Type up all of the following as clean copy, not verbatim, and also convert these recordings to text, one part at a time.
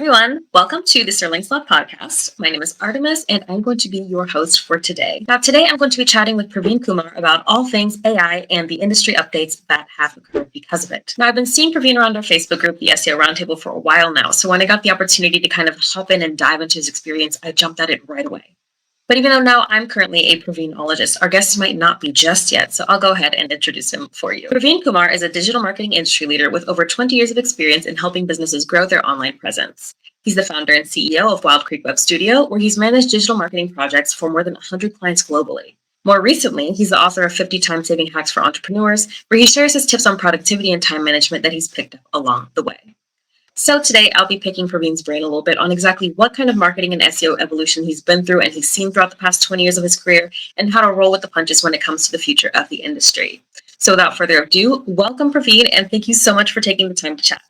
everyone. Welcome to the SirLinksalot podcast. My name is Artemis, and I'm going to be your host for today. Now, today I'm going to be chatting with Praveen Kumar about all things AI and the industry updates that have occurred because of it. Now, I've been seeing Praveen around our Facebook group, the SEO Roundtable, for a while now. So when I got the opportunity to kind of hop in and dive into his experience, I jumped at it right away. But even though now I'm currently a Praveenologist, our guest might not be just yet, so I'll go ahead and introduce him for you. Praveen Kumar is a digital marketing industry leader with over 20 years of experience in helping businesses grow their online presence. He's the founder and CEO of Wild Creek Web Studio, where he's managed digital marketing projects for more than 100 clients globally. More recently, he's the author of 50 Time-Saving Hacks for Entrepreneurs, where he shares his tips on productivity and time management that he's picked up along the way. So today I'll be picking Praveen's brain a little bit on exactly what kind of marketing and SEO evolution he's been through and he's seen throughout the past 20 years of his career and how to roll with the punches when it comes to the future of the industry. So without further ado, welcome Praveen, and thank you so much for taking the time to chat.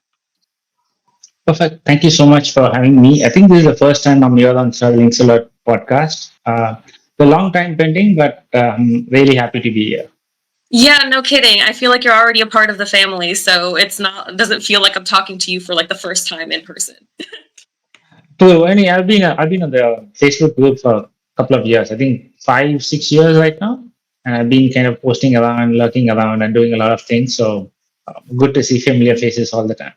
Perfect. Thank you so much for having me. I think this is the first time I'm here on SirLinksalot podcast. The long time pending, but I'm really happy to be here. Yeah, no kidding. I feel like you're already a part of the family, so it doesn't feel like I'm talking to you for like the first time in person. So, I've been on the Facebook group for a couple of years. I think 5, 6 years right now, and I've been kind of posting around, lurking around, and doing a lot of things. So, good to see familiar faces all the time.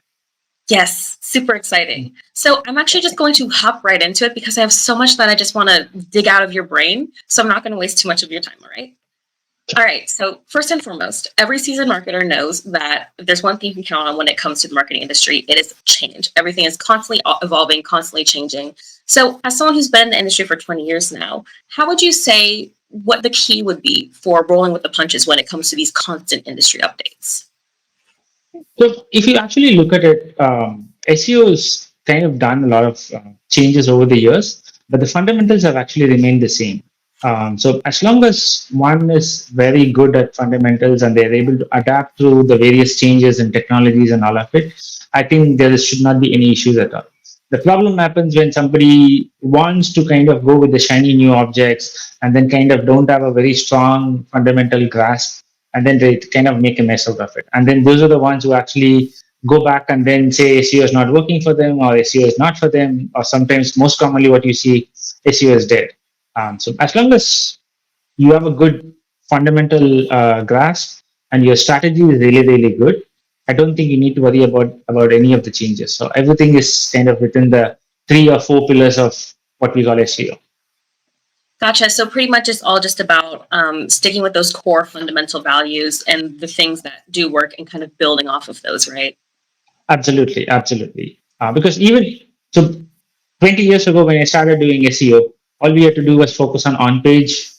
Yes, super exciting. So I'm actually just going to hop right into it because I have so much that I just want to dig out of your brain. So I'm not going to waste too much of your time, all right? All right, so first and foremost, every seasoned marketer knows that if there's one thing you can count on when it comes to the marketing industry, it is change. Everything is constantly evolving, constantly changing. So as someone who's been in the industry for 20 years now, how would you say what the key would be for rolling with the punches when it comes to these constant industry updates? So, if you actually look at it, SEO has kind of done a lot of changes over the years, but the fundamentals have actually remained the same. So, as long as one is very good at fundamentals and they're able to adapt to the various changes in technologies and all of it, I think there should not be any issues at all. The problem happens when somebody wants to kind of go with the shiny new objects and then kind of don't have a very strong fundamental grasp, and then they kind of make a mess out of it. And then those are the ones who actually go back and then say SEO is not working for them or SEO is not for them, or sometimes most commonly what you see, SEO is dead. So as long as you have a good fundamental grasp and your strategy is really, really good, I don't think you need to worry about any of the changes. So everything is kind of within the 3 or 4 pillars of what we call SEO. Gotcha. So pretty much it's all just about sticking with those core fundamental values and the things that do work and kind of building off of those, right? Absolutely, absolutely. Because even so, 20 years ago when I started doing SEO, all we had to do was focus on page,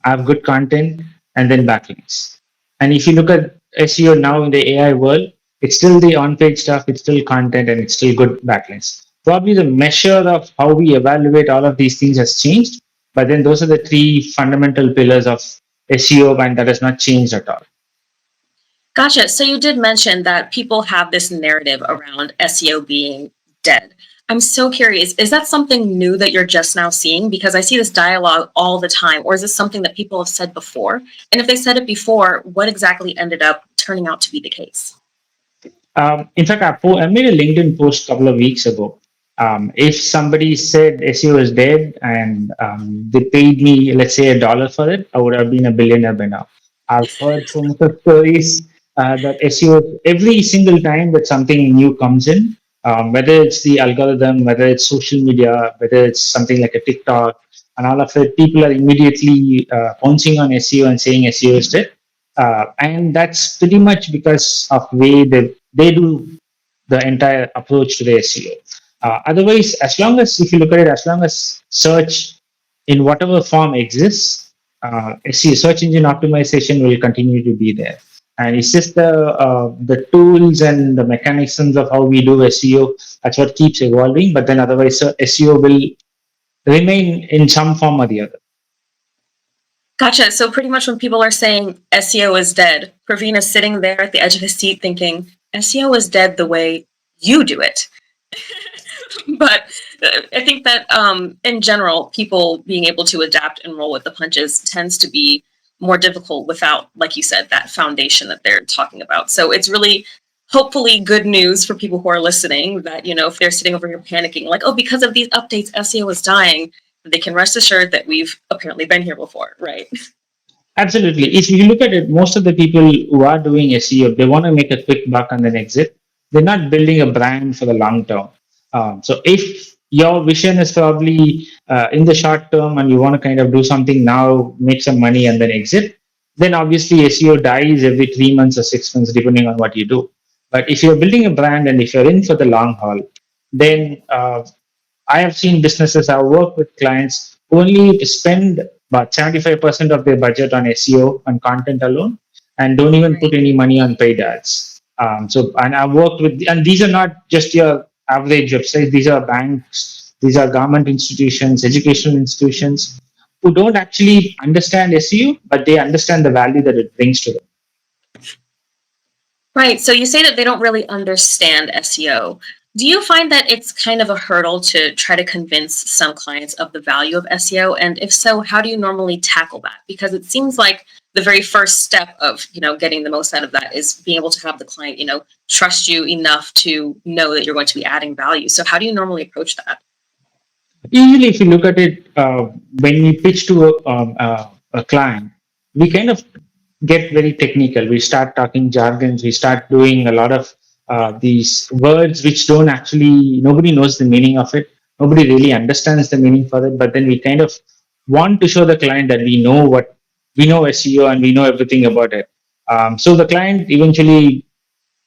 have good content, and then backlinks. And if you look at SEO now in the AI world, it's still the on page stuff, it's still content, and it's still good backlinks. Probably the measure of how we evaluate all of these things has changed, but then those are the 3 fundamental pillars of SEO, and that has not changed at all. Gotcha. So you did mention that people have this narrative around SEO being dead. I'm so curious, is that something new that you're just now seeing? Because I see this dialogue all the time, or is this something that people have said before? And if they said it before, what exactly ended up turning out to be the case? In fact, I made a LinkedIn post a couple of weeks ago. If somebody said SEO is dead and they paid me, let's say, $1 for it, I would have been a billionaire by now. I've heard so much of stories that SEO, every single time that something new comes in, whether it's the algorithm, whether it's social media, whether it's something like a TikTok, and all of it, people are immediately pouncing on SEO and saying SEO is dead. And that's pretty much because of the way they do the entire approach to the SEO. Otherwise, as long as, if you look at it, as long as search in whatever form exists, SEO, search engine optimization, will continue to be there. And it's just the tools and the mechanisms of how we do SEO, that's what keeps evolving. But then otherwise, SEO will remain in some form or the other. Gotcha. So pretty much when people are saying SEO is dead, Praveen is sitting there at the edge of his seat thinking, SEO is dead the way you do it. But I think that in general, people being able to adapt and roll with the punches tends to be more difficult without, like you said, that foundation that they're talking about. So it's really hopefully good news for people who are listening that, if they're sitting over here panicking, like, oh, because of these updates, SEO is dying, they can rest assured that we've apparently been here before, right? Absolutely. If you look at it, most of the people who are doing SEO, they want to make a quick buck and then exit. They're not building a brand for the long term. So if your vision is probably in the short term and you want to kind of do something now, make some money and then exit, then obviously SEO dies every 3 months or 6 months, depending on what you do. But if you're building a brand and if you're in for the long haul, then I have seen businesses, I've worked with clients who only spend about 75% of their budget on SEO and content alone and don't even put any money on paid ads. And I've worked with, and these are not just your average websites, these are banks, these are government institutions, educational institutions who don't actually understand SEO, but they understand the value that it brings to them. Right. So you say that they don't really understand SEO. Do you find that it's kind of a hurdle to try to convince some clients of the value of SEO? And if so, how do you normally tackle that? Because it seems like the very first step of, getting the most out of that is being able to have the client, trust you enough to know that you're going to be adding value. So how do you normally approach that? Usually, if you look at it, when we pitch to a client, we kind of get very technical. We start talking jargons. We start doing a lot of these words which don't actually, nobody knows the meaning of it. Nobody really understands the meaning for it. But then we kind of want to show the client that we know SEO and we know everything about it. So the client eventually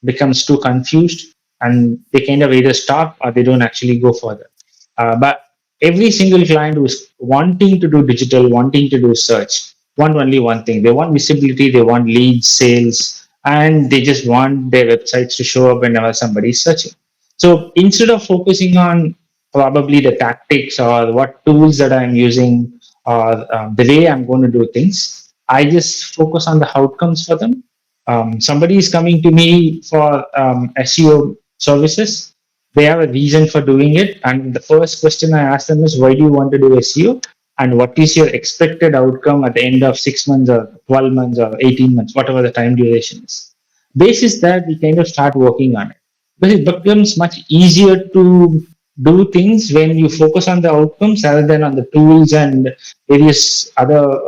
becomes too confused and they kind of either stop or they don't actually go further. But every single client who's wanting to do digital, wanting to do search, want only one thing. They want visibility, they want leads, sales, and they just want their websites to show up whenever somebody's searching. So instead of focusing on probably the tactics or what tools that I'm using or the way I'm going to do things, I just focus on the outcomes for them. Somebody is coming to me for SEO services. They have a reason for doing it, and the first question I ask them is, why do you want to do SEO, and what is your expected outcome at the end of 6 months or 12 months or 18 months, whatever the time duration is. Basis that we kind of start working on it, but it becomes much easier to do things when you focus on the outcomes rather than on the tools and various other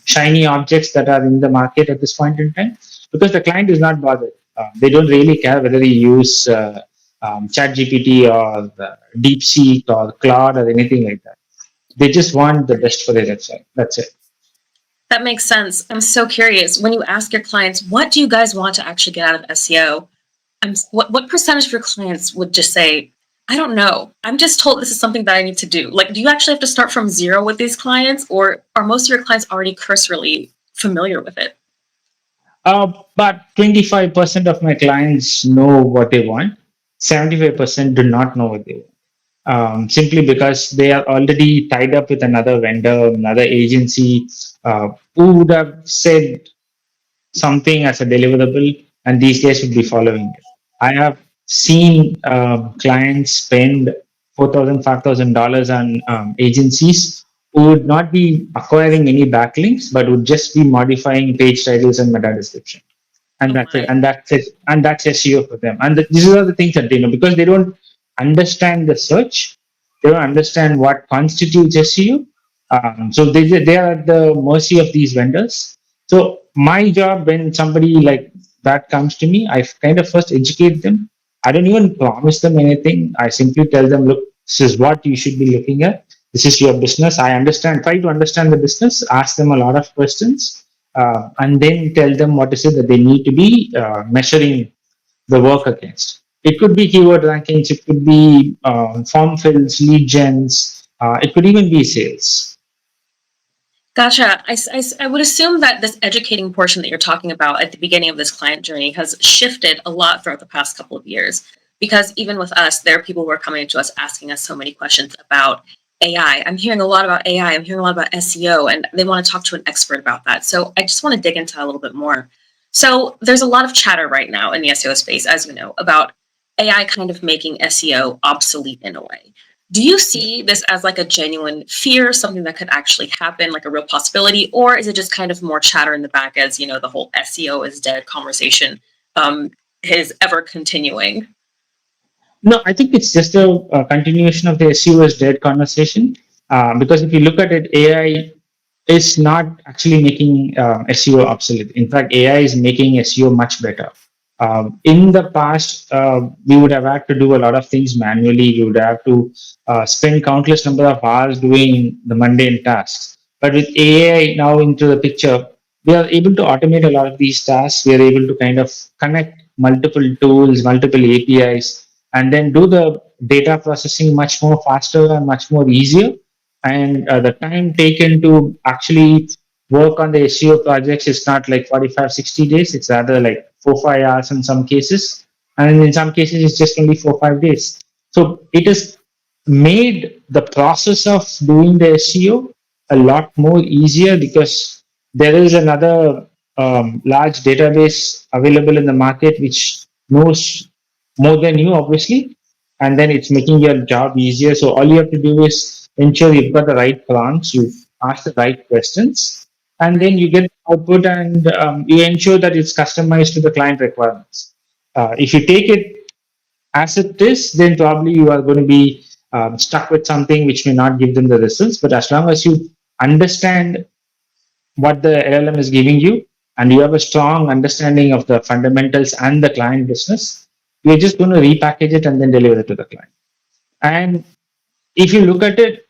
shiny objects that are in the market at this point in time, because the client is not bothered. They don't really care whether you use ChatGPT or DeepSeek or Claude or anything like that. They just want the best for their website. That's it. That makes sense. I'm so curious. When you ask your clients, what do you guys want to actually get out of SEO? What percentage of your clients would just say, I don't know. I'm just told this is something that I need to do. Like, do you actually have to start from zero with these clients, or are most of your clients already cursorily familiar with it? But 25% of my clients know what they want. 75% do not know what they want. Simply because they are already tied up with another vendor, another agency who would have said something as a deliverable, and these guys would be following it. I have seen clients spend $4,000, $5,000 on agencies who would not be acquiring any backlinks, but would just be modifying page titles and meta description, and Oh that's it, my. and that's SEO for them. And these are the things that they know because they don't understand the search, they don't understand what constitutes SEO. So they are at the mercy of these vendors. So my job when somebody like that comes to me, I kind of first educate them. I don't even promise them anything. I simply tell them, look, this is what you should be looking at. This is your business. I understand. Try to understand the business. Ask them a lot of questions, and then tell them what is it that they need to be measuring the work against. It could be keyword rankings. It could be form fills, lead gens. It could even be sales. Gotcha. I would assume that this educating portion that you're talking about at the beginning of this client journey has shifted a lot throughout the past couple of years. Because even with us, there are people who are coming to us asking us so many questions about AI. I'm hearing a lot about AI. I'm hearing a lot about SEO, and they want to talk to an expert about that. So I just want to dig into that a little bit more. So there's a lot of chatter right now in the SEO space, as we know, about AI kind of making SEO obsolete in a way. Do you see this as like a genuine fear, something that could actually happen, like a real possibility, or is it just kind of more chatter in the back as, the whole SEO is dead conversation? is ever continuing? No, I think it's just a continuation of the SEO is dead conversation. Because if you look at it, AI is not actually making SEO obsolete. In fact, AI is making SEO much better. In the past, we would have had to do a lot of things manually. We would have to spend countless number of hours doing the mundane tasks. But with AI now into the picture, we are able to automate a lot of these tasks. We are able to kind of connect multiple tools, multiple APIs, and then do the data processing much more faster and much more easier. And the time taken to actually work on the SEO projects is not like 45, 60 days. It's rather like 4, 5 hours in some cases. And in some cases, it's just only 4, 5 days. So it has made the process of doing the SEO a lot more easier because there is another large database available in the market which knows more than you, obviously, and then it's making your job easier. So all you have to do is ensure you've got the right prompts, you ask the right questions, and then Right. you get output, and you ensure that it's customized to the client requirements. If you take it as it is, then probably you are going to be stuck with something which may not give them the results. But as long as you understand what the LLM is giving you, and you have a strong understanding of the fundamentals and the client business, you're just going to repackage it and then deliver it to the client. And if you look at it,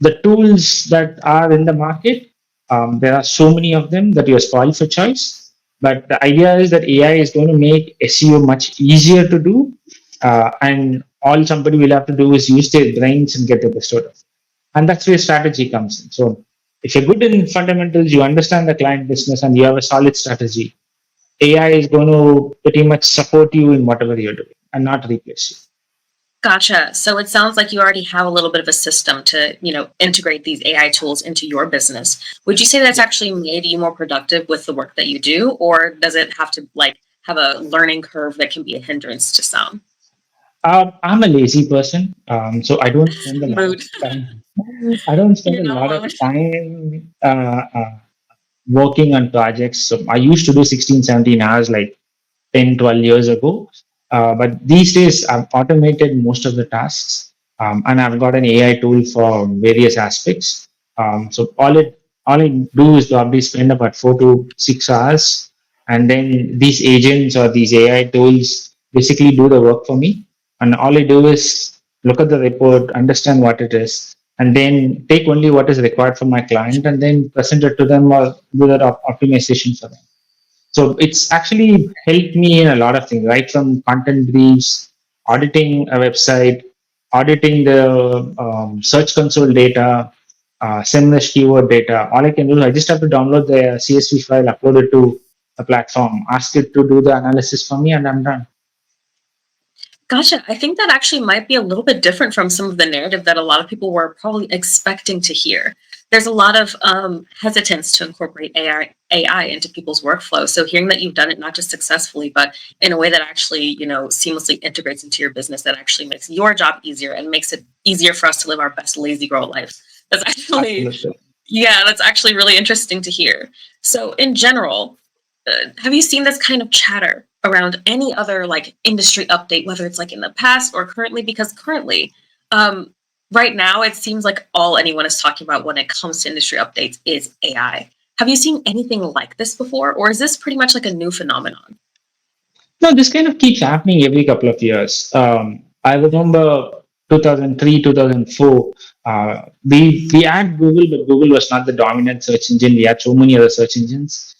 the tools that are in the market, there are so many of them that you're spoiled for choice. But the idea is that AI is going to make SEO much easier to do, and all somebody will have to do is use their brains and get the best out of it. And that's where strategy comes in. So if you're good in fundamentals, you understand the client business, and you have a solid strategy, AI is going to pretty much support you in whatever you're doing and not replace you. Gotcha. So it sounds like you already have a little bit of a system to, integrate these AI tools into your business. Would you say that's actually made you more productive with the work that you do, or does it have to have a learning curve that can be a hindrance to some? I'm a lazy person, so I don't spend a lot of Mood. time. I don't spend You're a not lot of alone. time working on projects. So I used to do 16, 17 hours like 10, 12 years ago. But these days, I've automated most of the tasks, and I've got an AI tool for various aspects. So all I do is probably spend about 4 to 6 hours, and then these agents or these AI tools basically do the work for me. And all I do is look at the report, understand what it is, and then take only what is required from my client, and then present it to them or do that optimization for them. So it's actually helped me in a lot of things, right from content briefs, auditing a website, auditing the search console data, SEMrush keyword data. All I can do is I just have to download the CSV file, upload it to a platform, ask it to do the analysis for me, and I'm done. Gotcha. I think that actually might be a little bit different from some of the narrative that a lot of people were probably expecting to hear. There's a lot of hesitance to incorporate AI into people's workflow. So hearing that you've done it not just successfully, but in a way that actually, seamlessly integrates into your business, that actually makes your job easier and makes it easier for us to live our best lazy girl lives. That's actually, Absolutely. yeah, that's actually really interesting to hear. So in general, have you seen this kind of chatter around any other industry update, whether it's in the past or currently? Because currently, um, right now, it seems like all anyone is talking about when it comes to industry updates is AI. Have you seen anything like this before, or is this pretty much like a new phenomenon? No, this kind of keeps happening every couple of years. I remember 2003, 2004. We had Google, but Google was not the dominant search engine. We had so many other search engines.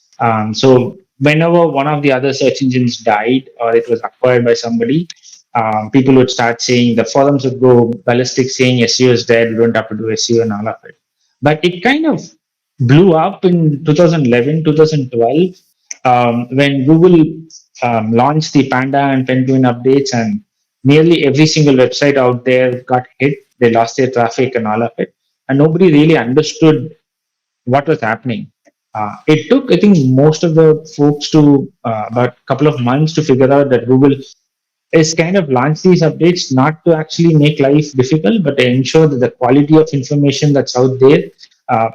So whenever one of the other search engines died or it was acquired by somebody, people would start saying the forums would go ballistic, saying SEO is dead. We don't have to do SEO and all of it. But it kind of blew up in 2011, 2012 when Google launched the Panda and Penguin updates, and nearly every single website out there got hit. They lost their traffic and all of it, and nobody really understood what was happening. It took, I think, most of the folks to about a couple of months to figure out that Google is kind of launched these updates not to actually make life difficult, but to ensure that the quality of information that's out there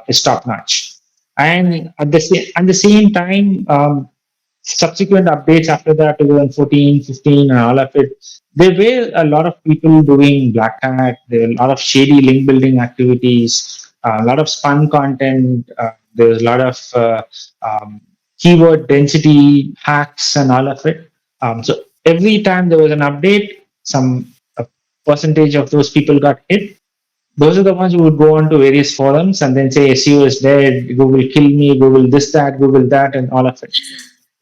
is top notch. Right. And at the same time, subsequent updates after that, 2014, 15, and all of it, there were a lot of people doing black hat. There were a lot of shady link building activities, a lot of spam content. There was a lot of keyword density hacks and all of it. So every time there was an update, some a percentage of those people got hit. Those are the ones who would go on to various forums and then say SEO is dead, Google kill me, Google this, that, Google that, and all of it.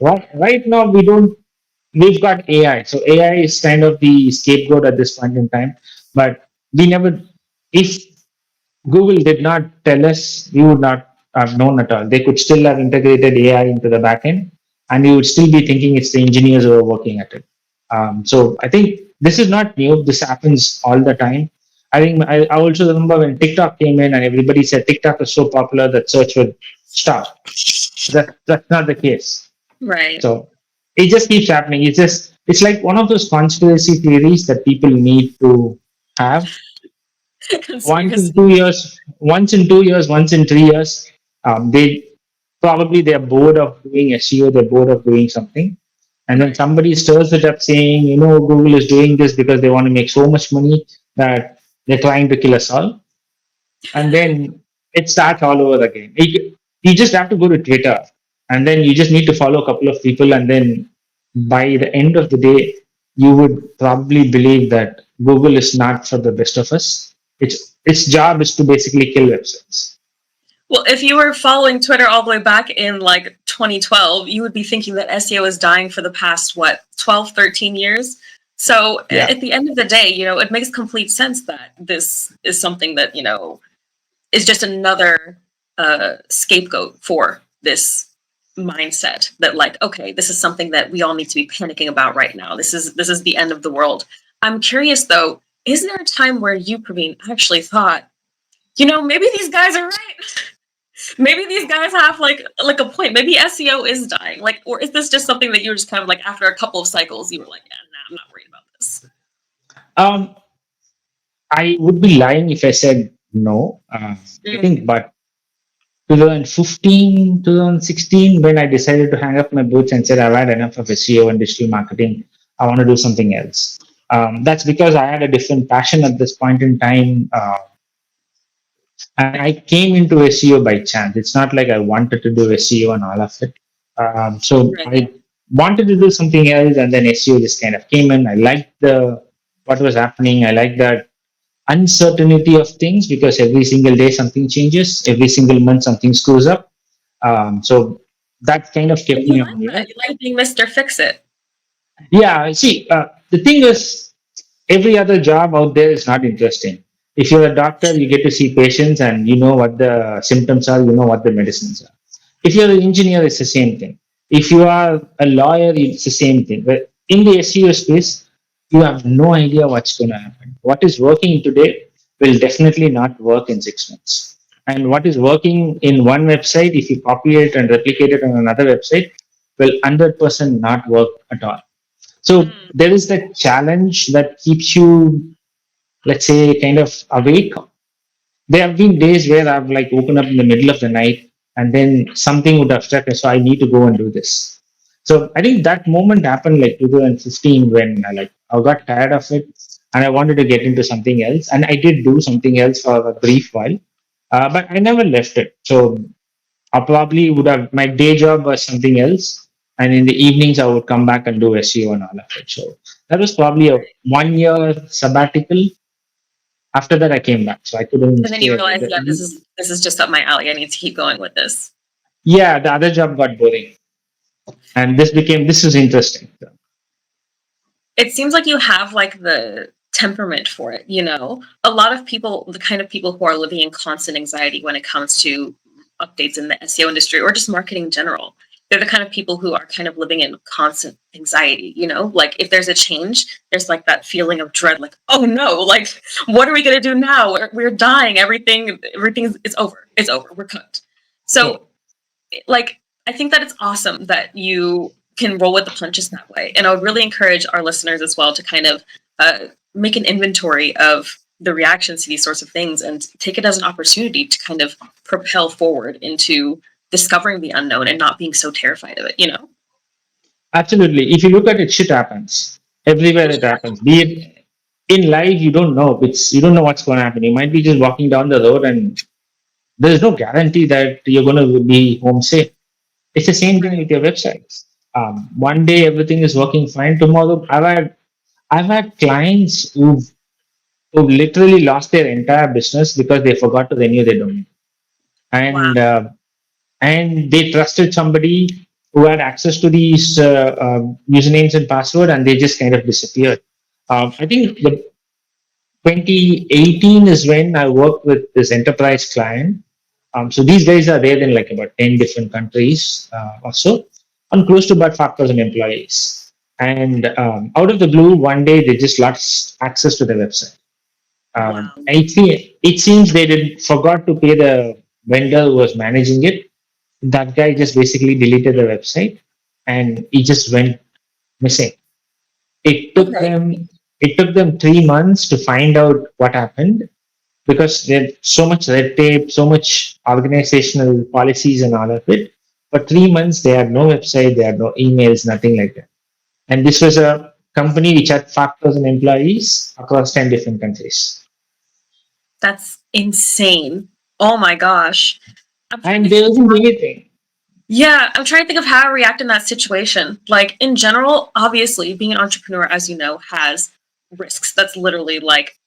Right now, we've got AI. So AI is kind of the scapegoat at this point in time. But we never, if Google did not tell us, we would not have known at all. They could still have integrated AI into the backend, and we would still be thinking it's the engineers who are working at it. So I think this is not new. This happens all the time. I think I also remember when TikTok came in and everybody said TikTok is so popular that search would stop. That's not the case. Right. So it just keeps happening. It's like one of those conspiracy theories that people need to have once in Conspiracy. 2 years, once in 3 years. They probably they're bored of doing SEO, they're bored of doing something. And then Right. somebody stirs it up saying, Google is doing this because they want to make so much money that they're trying to kill us all. And then it starts all over again. You just have to go to Twitter and then you just need to follow a couple of people. And then by the end of the day, you would probably believe that Google is not for the best of us. Its job is to basically kill websites. Well, if you were following Twitter all the way back in like 2012, you would be thinking that SEO is dying for the past, 12, 13 years. So Yeah. at the end of the day, it makes complete sense that this is something that, is just another scapegoat for this mindset that like, okay, this is something that we all need to be panicking about right now. This is the end of the world. I'm curious though, is there a time where you, Praveen, actually thought, maybe these guys are right? Maybe these guys have like a point. Maybe SEO is dying. Like, or is this just something that you were just kind of like after a couple of cycles, you were like, yeah, nah, I'm not worried about this. Um, I would be lying if I said no. I think, but 2015, 2016, when I decided to hang up my boots and said I've had enough of SEO and digital marketing, I want to do something else. That's because I had a different passion at this point in time. And I came into SEO by chance. It's not like I wanted to do SEO and all of it. So Right. I wanted to do something else, and then SEO just kind of came in. I liked the what was happening. I liked that uncertainty of things because every single day something changes. Every single month something screws up. So that kind of And kept you me like on here. that. You like being Mr. Fix It. Yeah, see, the thing is, every other job out there is not interesting. If you're a doctor, you get to see patients and you know what the symptoms are, you know what the medicines are. If you're an engineer, it's the same thing. If you are a lawyer, it's the same thing. But in the SEO space, you have no idea what's going to happen. What is working today will definitely not work in 6 months. And what is working in one website, if you copy it and replicate it on another website, will 100% not work at all. So there is that challenge that keeps you, let's say, kind of awake. There have been days where I've like woken up in the middle of the night and then something would have struck me, so I need to go and do this. So I think that moment happened like 2015 when I got tired of it and I wanted to get into something else. And I did do something else for a brief while, but I never left it. So I probably would have my day job was something else, and in the evenings I would come back and do SEO and all of it. So that was probably a 1 year sabbatical. After that, I came back, so I couldn't And then you stay. realize, yeah, this is just up my alley. I need to keep going with this. Yeah, the other job got boring, and this was interesting. It seems like you have like the temperament for it, A lot of people, the kind of people who are living in constant anxiety when it comes to updates in the SEO industry or just marketing in general. They're the kind of people who are kind of living in constant anxiety, Like if there's a change, there's like that feeling of dread, like, oh no, like what are we gonna do now? We're dying. Everything it's over. It's over. We're cooked. So like I think that it's awesome that you can roll with the punches that way. And I would really encourage our listeners as well to kind of make an inventory of the reactions to these sorts of things and take it as an opportunity to kind of propel forward into discovering the unknown and not being so terrified of it, Absolutely. If you look at it, shit happens everywhere. It happens. Be it in life, you don't know. You don't know what's going to happen. You might be just walking down the road, and there's no guarantee that you're going to be home safe. It's the same thing with your websites. One day everything is working fine. Tomorrow, I've had clients who've literally lost their entire business because they forgot to renew their domain, Wow. and they trusted somebody who had access to these usernames and password, and they just kind of disappeared. I think the 2018 is when I worked with this enterprise client. So these guys are there in like about 10 different countries or so, and close to about 5,000 employees. And out of the blue, one day they just lost access to the website. Wow. It seems they did forgot to pay the vendor who was managing it. That guy just basically deleted the website, and he just went missing. It took Okay. them it took them 3 months to find out what happened, because there's so much red tape, so much organizational policies and all of it. For 3 months, they had no website, they had no emails, nothing like that. And this was a company which had 5,000 employees across 10 different countries. That's insane. Oh my gosh. I'm trying to And think. there wasn't anything. Yeah, I'm trying to think of how I react in that situation. Like in general, obviously, being an entrepreneur, as you know, has risks. That's literally like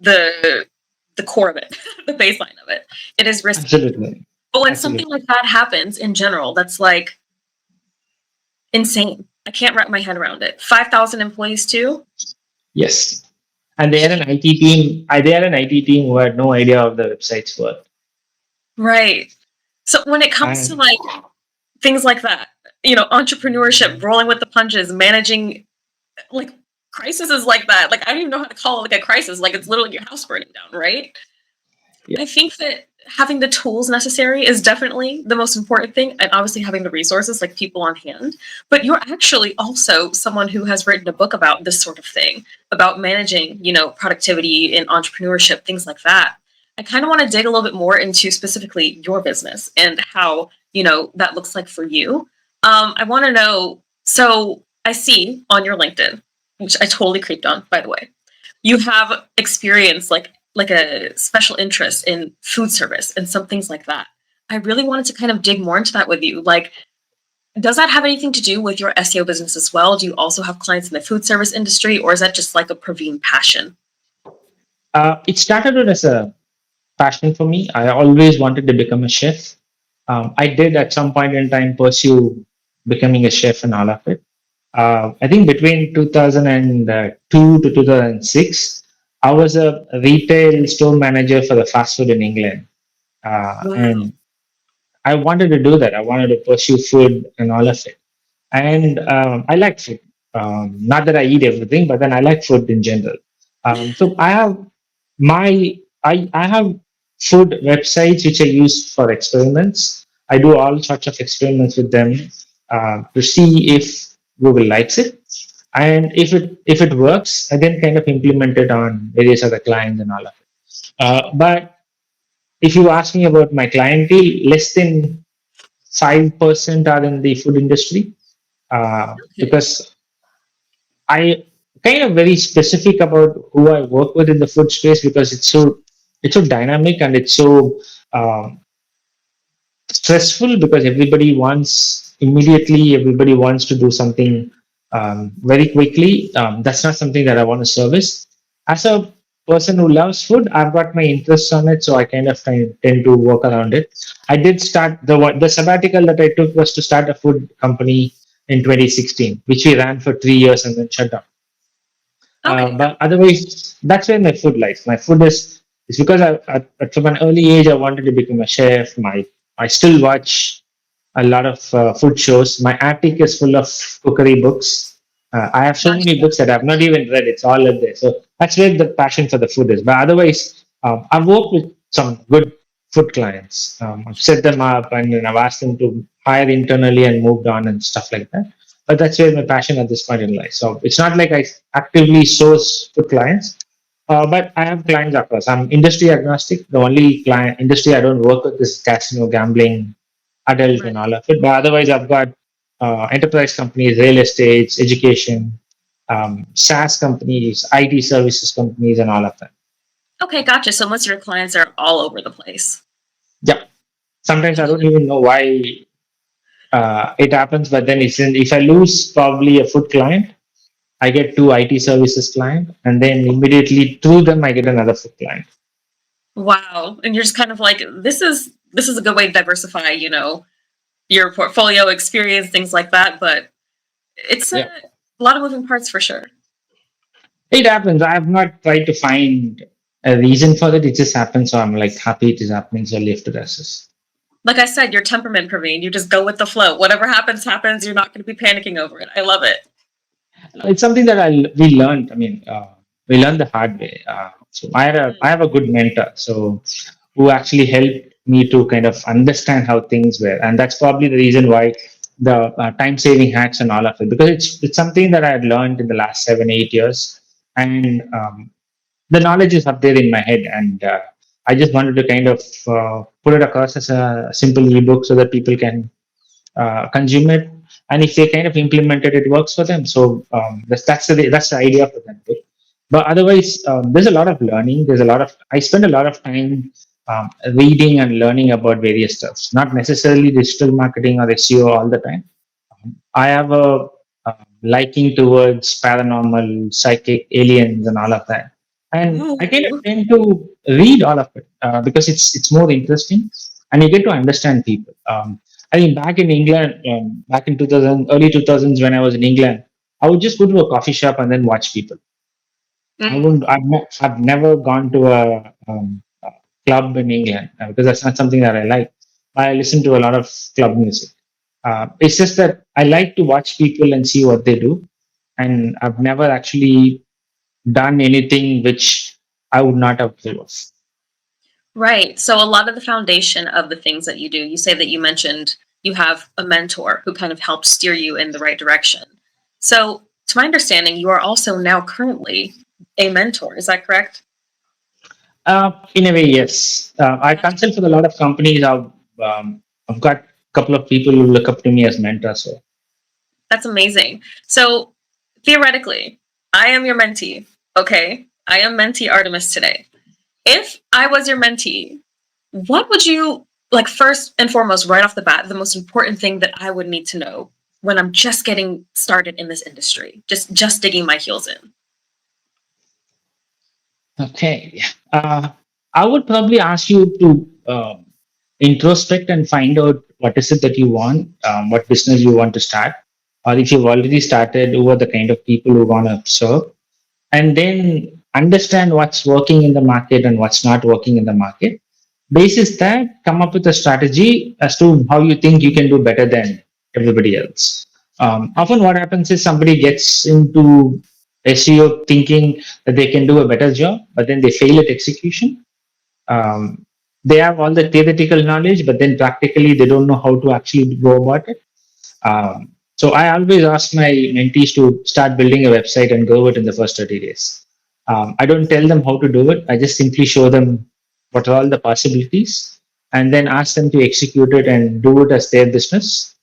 the the core of it, the baseline of it. It is risky. Absolutely. But when something Absolutely. like that happens in general, that's like insane. I can't wrap my head around it. 5,000 employees too? Yes. And they had an IT team. They had an IT team who had no idea of the website's worth. Right. So when it comes to And like things like that, entrepreneurship, rolling with the punches, managing like crises like that. Like I don't even know how to call it like a crisis. Like it's literally your house burning down, right? yeah, I think that having the tools necessary is definitely the most important thing, and obviously having the resources, like people on hand. But you're actually also someone who has written a book about this sort of thing, about managing, productivity and entrepreneurship, things like that. I kind of want to dig a little bit more into specifically your business and how, that looks like for you. I want to know. So I see on your LinkedIn, which I totally creeped on, by the way, you have experience like a special interest in food service and some things like that. I really wanted to kind of dig more into that with you. Like, does that have anything to do with your SEO business as well? Do you also have clients in the food service industry, or is that just like a Praveen passion? it started out as a passion for me. I always wanted to become a chef. I did at some point in time pursue becoming a chef and all of it. I think between 2002 to 2006, I was a retail store manager for the fast food in England. Wow. And I wanted to do that. I wanted to pursue food and all of it. And I like food. Not that I eat everything, but then I like food in general. So I have food websites which I use for experiments. I do all sorts of experiments with them to see if Google likes it, and if it works, I then kind of implement it on various other clients and all of it. But if you ask me about my clientele, less than 5% are in the food industry, Okay. because I kind of very specific about who I work with in the food space, because it's so dynamic, and it's so um, stressful, because everybody wants to do something very quickly. That's not something that I want to service. As a person who loves food, I've got my interests on it, so I kind of tend to work around it. I did start the sabbatical that I took was to start a food company in 2016, which we ran for 3 years and then shut down. Okay. But otherwise, that's where my food lies. My food is because from an early age I wanted to become a chef. I still watch a lot of food shows. My attic is full of cookery books. I have so many Gotcha. books that I've not even read. It's all in there. So that's where the passion for the food is. But otherwise, I've worked with some good food clients. I've set them up, and then I've asked them to hire internally and moved on and stuff like that. But that's where my passion at this point in life. So it's not like I actively source food clients, but I have clients across. I'm industry agnostic. The only client industry I don't work with is casino, gambling, adult, Right. and all of it. But otherwise, I've got enterprise companies, real estate, education, SaaS companies, IT services companies, and all of that. Okay, gotcha. So most of your clients are all over the place. Yeah. Sometimes I don't even know why it happens, but then if I lose probably a food client, I get two IT services client, and then immediately through them I get another food client. Wow. And you're just kind of like, this is a good way to diversify, your portfolio experience, things like that. But it's Yeah, a lot of moving parts for sure. it happens. I have not tried to find a reason for it. It just happens, so I'm like happy it is happening. So leave to the rest. Like I said, your temperament, Praveen, you just go with the flow. Whatever happens, happens. You're not going to be panicking over it. I love it. It's something that we learned. I mean, we learned the hard way. So I have a good mentor, so who actually helped me to kind of understand how things were, and that's probably the reason why the time saving hacks and all of it, because it's something that I had learned in the last 7 8 years, and the knowledge is up there in my head, and I just wanted to kind of put it across as a simple ebook so that people can consume it, and if they kind of implement it, it works for them. So that's the idea for that book. But otherwise, there's a lot of learning. I spend a lot of time reading and learning about various stuffs, not necessarily digital marketing or SEO all the time. I have a liking towards paranormal, psychic, aliens, and all of that. And I kind of Ooh. tend to read all of it because it's more interesting, and you get to understand people. I think back in England, back in 2000, early 2000s, when I was in England, I would just go to a coffee shop and then watch people. I Mm. wouldn't. I've never gone to a club in England because that's not something that I like. I listen to a lot of club music. It's just that I like to watch people and see what they do, and I've never actually done anything which I would not have thought of. Right. So a lot of the foundation of the things that you do, you say that you mentioned you have a mentor who kind of helps steer you in the right direction. So, to my understanding, you are also now currently a mentor. Is that correct? In a way, yes. I consult for a lot of companies. I've got a couple of people who look up to me as mentors. So That's amazing. So, theoretically, I am your mentee. Okay. I am mentee Artemis today. If I was your mentee, what would you like first and foremost, right off the bat, the most important thing that I would need to know when I'm just getting started in this industry, just digging my heels in? okay, I would probably ask you to introspect and find out what is it that you want, what business you want to start, or if you've already started, who are the kind of people who want to serve, and then understand what's working in the market and what's not working in the market. Basis that, come up with a strategy as to how you think you can do better than everybody else. Often, what happens is somebody gets into SEO thinking that they can do a better job, but then they fail at execution. Um, they have all the theoretical knowledge, but then practically they don't know how to actually go about it. So I always ask my mentees to start building a website and go it in the first 30 days. I don't tell them how to do it. I just simply show them what are all the possibilities and then ask them to execute it and do it as their business.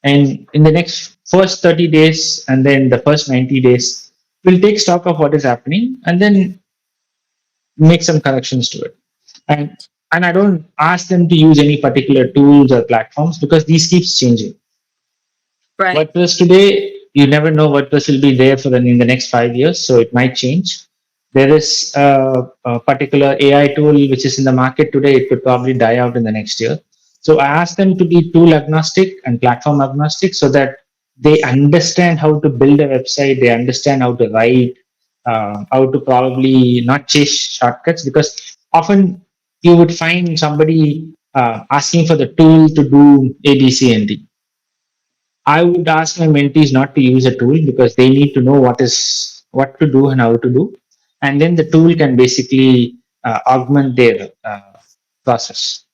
And in the next first 30 days and then the first 90 days, we'll take stock of what is happening and then make some corrections to it. And and I don't ask them to use any particular tools or platforms because these keeps changing. Right. WordPress today, you never know WordPress will be there in the next 5 years, so it might change. There is a particular AI tool which is in the market today. It could probably die out in the next year. So I ask them to be tool agnostic and platform agnostic so that they understand how to build a website. They understand how to write, how to probably not chase shortcuts because often you would find somebody asking for the tool to do A, B, C, and D. I would ask my mentees not to use a tool because they need to know what to do and how to do, and then the tool can basically augment their process.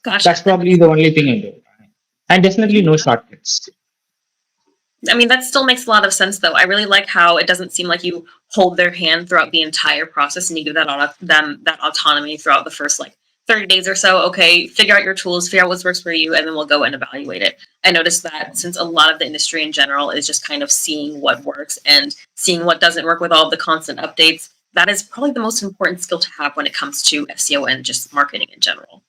Gotcha. That's probably the only thing I do, and definitely no shortcuts. I mean, that still makes a lot of sense, though. I really like how it doesn't seem like you hold their hand throughout the entire process, and you give them that autonomy throughout the first like 30 days or so, okay, figure out your tools, figure out what works for you, and then we'll go and evaluate it. I noticed that since a lot of the industry in general is just kind of seeing what works and seeing what doesn't work with all the constant updates, that is probably the most important skill to have when it comes to SEO and just marketing in general.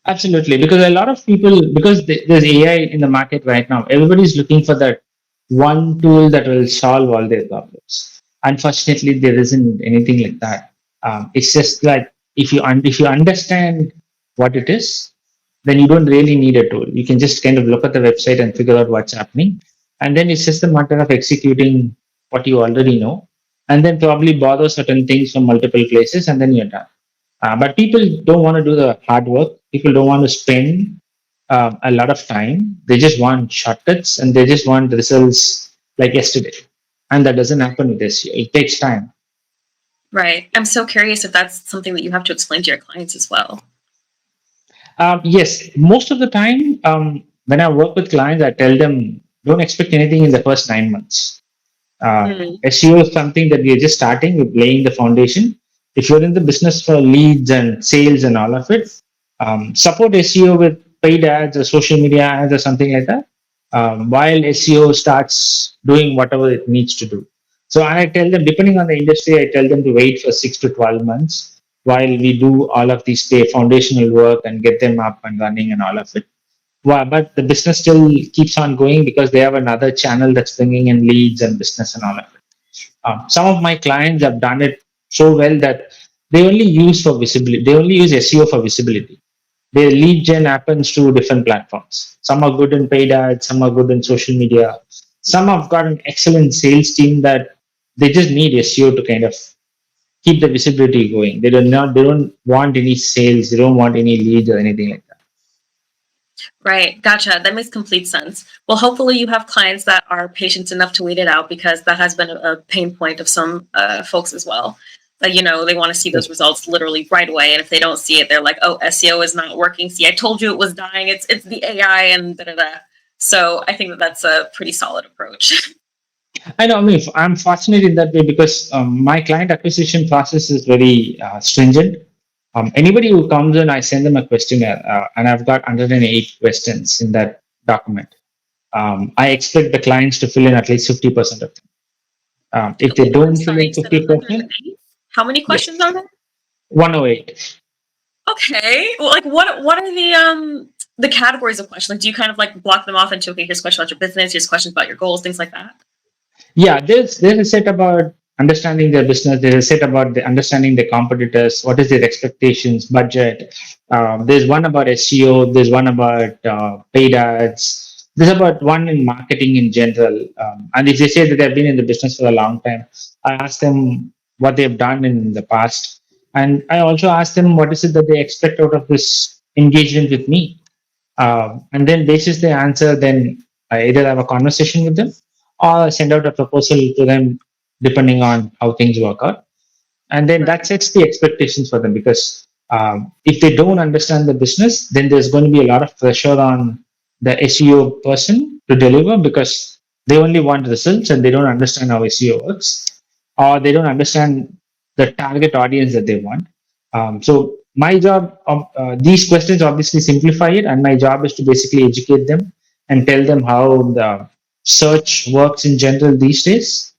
Absolutely, because a lot of people, because there's AI in the market right now, everybody's looking for that one tool that will solve all their problems. Unfortunately, there isn't anything like that. It's just like if you understand what it is, then you don't really need a tool. You can just kind of look at the website and figure out what's happening, and then it's just a matter of executing what you already know, and then probably borrow certain things from multiple places, and then you're done. But people don't want to do the hard work. People don't want to spend a lot of time. They just want shortcuts and they just want results like yesterday. And that doesn't happen with this year. It takes time. Right. I'm so curious if that's something that you have to explain to your clients as well. Yes, most of the time, when I work with clients, I tell them don't expect anything in the first 9 months. Mm. SEO is something that we are just starting with laying the foundation. If you're in the business for leads and sales and all of it, support SEO with paid ads or social media ads or something like that, while SEO starts doing whatever it needs to do. So I tell them, depending on the industry, I tell them to wait for 6 to 12 months while we do all of these foundational work and get them up and running and all of it. Well, but the business still keeps on going because they have another channel that's bringing in leads and business and all of it. Some of my clients have done it so well that they only use for visibility. They only use SEO for visibility. Their lead gen happens through different platforms. Some are good in paid ads, some are good in social media. Some have got an excellent sales team that they just need SEO to kind of keep the visibility going. They don't want any sales, they don't want any leads or anything like that. Right. Gotcha. That makes complete sense. Well, hopefully you have clients that are patient enough to wait it out, because that has been a pain point of some folks as well. That, they want to see those results literally right away. And if they don't see it, they're like, oh, SEO is not working. See, I told you it was dying. It's the AI and da da da. So I think that that's a pretty solid approach. I know. I mean, I'm fortunate in that way because my client acquisition process is very stringent. Anybody who comes in, I send them a questionnaire, and I've got 108 questions in that document. I expect the clients to fill in at least 50% of them. If they I'm don't fill sorry, in you said 50%, 108? How many questions yes, are there? 108. Okay. Well, like what are the categories of questions? Like, do you kind of like block them off into, okay, here's questions about your business, here's questions about your goals, things like that? Yeah, there's a set about understanding their business. There's a set about understanding the competitors. What is their expectations, budget? There's one about SEO. There's one about paid ads. There's about one in marketing in general. And if they say that they've been in the business for a long time, I ask them what they've done in the past, and I also ask them what is it that they expect out of this engagement with me. And then basis their answer, then I either have a conversation with them or send out a proposal to them depending on how things work out. And then that Right. sets the expectations for them because if they don't understand the business, then there's going to be a lot of pressure on the SEO person to deliver because they only want results and they don't understand how SEO works, or they don't understand the target audience that they want. So my job, these questions obviously simplify it, and my job is to basically educate them and tell them how the search works in general these days,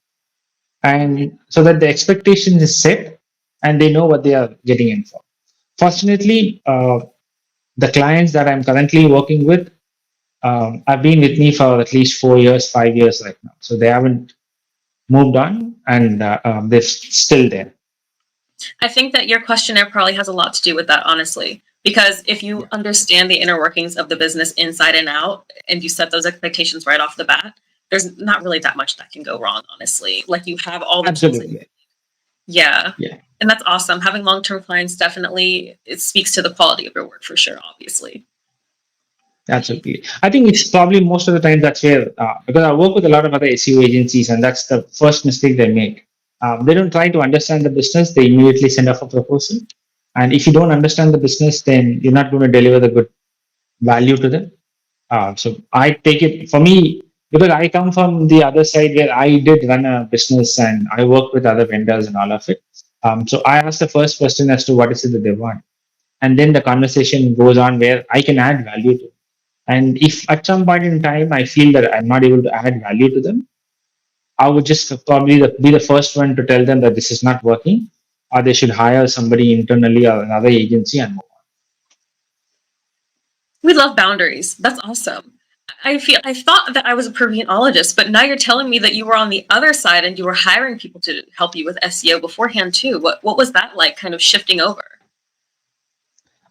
and so that the expectation is set and they know what they are getting in for. Fortunately, the clients that I'm currently working with have been with me for at least 4 years, 5 years right now. So they haven't moved on and they're still there. I think that your questionnaire probably has a lot to do with that, honestly. Because if you understand the inner workings of the business inside and out, and you set those expectations right off the bat, there's not really that much that can go wrong, honestly. Like, you have all the tools that you, Absolutely. yeah. Yeah. And that's awesome. Having long-term clients, definitely, it speaks to the quality of your work for sure, obviously. Absolutely. I think it's probably most of the time that's where, because I work with a lot of other SEO agencies, and that's the first mistake they make. They don't try to understand the business, they immediately send off a proposal. And if you don't understand the business, then you're not going to deliver the good value to them. So I take it for me, because I come from the other side where I did run a business and I work with other vendors and all of it. So I asked the first question as to what is it that they want. and then the conversation goes on where I can add value to. And if at some point in time I feel that I'm not able to add value to them, I would just probably be the first one to tell them that this is not working, or they should hire somebody internally or another agency and move on. We love boundaries. That's awesome. I thought that I was a Praveenologist, but now you're telling me that you were on the other side and you were hiring people to help you with SEO beforehand too. What was that like, kind of shifting over?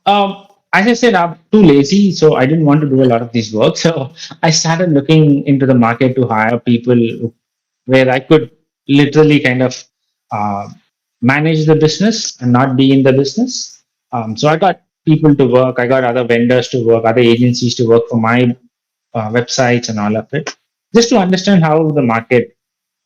As I said, I'm too lazy, so I didn't want to do a lot of this work. So I started looking into the market to hire people where I could literally kind of uh, manage the business and not be in the business. So I got people to work, I got other vendors to work, other agencies to work for my websites and all of it, just to understand how the market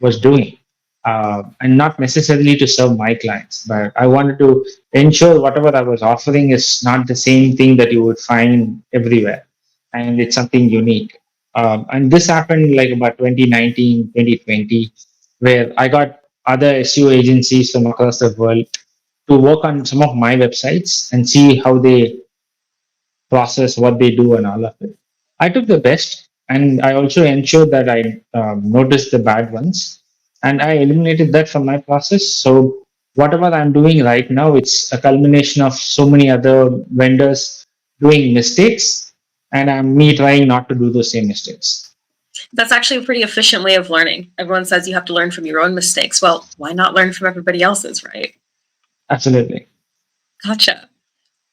was doing, and not necessarily to serve my clients, but I wanted to ensure whatever I was offering is not the same thing that you would find everywhere, and it's something unique. And this happened like about 2019, 2020, where I got other SEO agencies from across the world to work on some of my websites and see how they process, what they do, and all of it. I took the best, and I also ensured that I noticed the bad ones, and I eliminated that from my process. So whatever I'm doing right now, it's a culmination of so many other vendors doing mistakes, and I'm me trying not to do those same mistakes. That's actually a pretty efficient way of learning. Everyone says you have to learn from your own mistakes. Well, why not learn from everybody else's, right? Absolutely. Gotcha.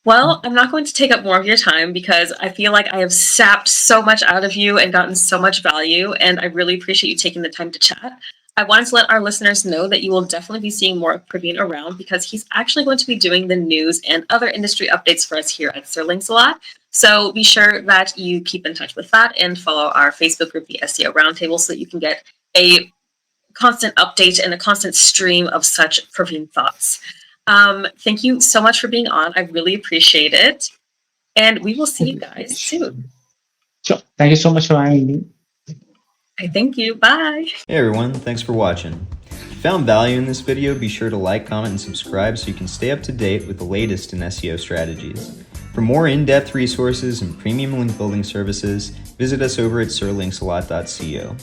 Well, I'm not going to take up more of your time because I feel like I have sapped so much out of you and gotten so much value, and I really appreciate you taking the time to chat. I wanted to let our listeners know that you will definitely be seeing more of Praveen around because he's actually going to be doing the news and other industry updates for us here at SirLinksalot. So be sure that you keep in touch with that and follow our Facebook group, the SEO Roundtable, so that you can get a constant update and a constant stream of such Praveen thoughts. Thank you so much for being on. I really appreciate it. And we will see you guys soon. Sure. Thank you so much for having me. Thank you. Bye. Hey everyone, thanks for watching. If you found value in this video, be sure to like, comment, and subscribe so you can stay up to date with the latest in SEO strategies. For more in-depth resources and premium link building services, visit us over at SirLinksalot.co.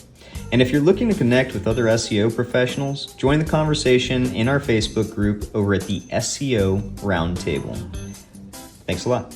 And if you're looking to connect with other SEO professionals, join the conversation in our Facebook group over at the SEO Roundtable. Thanks a lot.